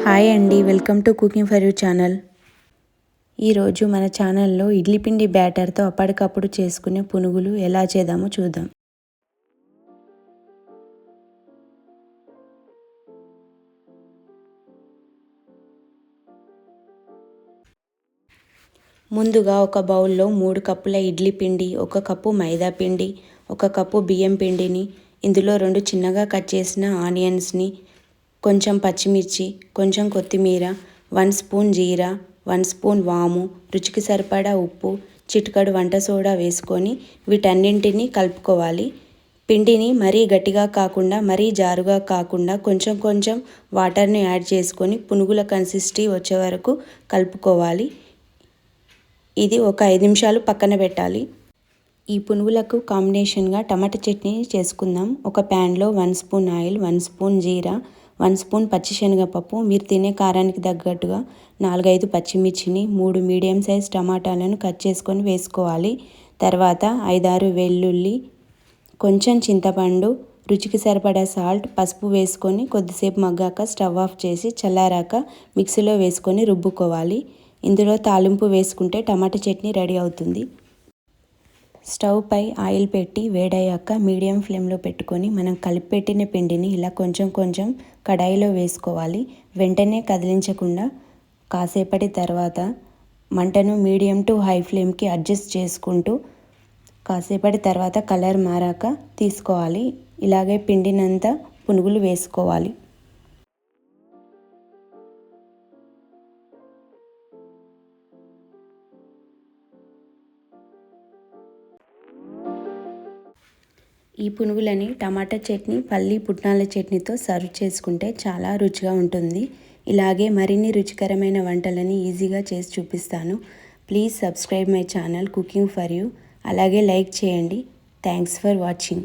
Hi అండి, welcome to cooking for you channel. ఈరోజు మన ఛానల్లో ఇడ్లీ పిండి బ్యాటర్తో అప్పటికప్పుడు చేసుకునే పునుగులు ఎలా చేద్దామో చూద్దాం. ముందుగా ఒక బౌల్లో 3 కప్పుల ఇడ్లీ పిండి, 1 కప్పు మైదా పిండి, 1 కప్పు బియ్యం పిండిని, ఇందులో 2 చిన్నగా కట్ చేసిన ఆనియన్స్ని, కొంచెం పచ్చిమిర్చి, కొంచెం కొత్తిమీర, 1 స్పూన్ జీరా, 1 స్పూన్ వాము, రుచికి సరిపడా ఉప్పు, చిటికెడు వంట సోడా వేసుకొని వీటన్నింటినీ కలుపుకోవాలి. పిండిని మరీ గట్టిగా కాకుండా మరీ జారుగా కాకుండా కొంచెం కొంచెం వాటర్ని యాడ్ చేసుకొని పునుగుల కన్సిస్టెన్సీ వచ్చే వరకు కలుపుకోవాలి. ఇది ఒక 5 నిమిషాలు పక్కన పెట్టాలి. ఈ పునుగులకు కాంబినేషన్గా టమాటా చట్నీ చేసుకుందాం. ఒక ప్యాన్లో 1 స్పూన్ ఆయిల్, 1 స్పూన్ జీరా, 1 స్పూన్ పచ్చిశనగపప్పు, మీరు తినే కారానికి తగ్గట్టుగా 4-5 పచ్చిమిర్చిని, 3 మీడియం సైజ్ టమాటాలను కట్ చేసుకొని వేసుకోవాలి. తర్వాత 5-6 వెల్లుల్లి, కొంచెం చింతపండు, రుచికి సరిపడా సాల్ట్, పసుపు వేసుకొని కొద్దిసేపు మగ్గాక స్టవ్ ఆఫ్ చేసి చల్లారాక మిక్సీలో వేసుకొని రుబ్బుకోవాలి. ఇందులో తాలింపు వేసుకుంటే టమాటా చట్నీ రెడీ అవుతుంది. స్టవ్ పై ఆయిల్ పెట్టి వేడయ్యాక మీడియం ఫ్లేమ్లో పెట్టుకొని మనం కలిపెట్టిన పిండిని ఇలా కొంచెం కొంచెం కడాయిలో వేసుకోవాలి. వెంటనే కదిలించకుండా కాసేపటి తర్వాత మంటను మీడియం టు హై ఫ్లేమ్కి అడ్జస్ట్ చేసుకుంటూ కాసేపటి తర్వాత కలర్ మారాక తీసుకోవాలి. ఇలాగే పిండినంతా పునుగులు వేసుకోవాలి. ఈ పునుగులని టమాటా చట్నీ, పల్లి పుట్నాల చట్నీతో సర్వ్ చేసుకుంటే చాలా రుచిగా ఉంటుంది. ఇలాగే మరిన్ని రుచికరమైన వంటలని ఈజీగా చేసి చూపిస్తాను. Please subscribe my channel cooking for you. అలాగే లైక్ చేయండి. Thanks for watching.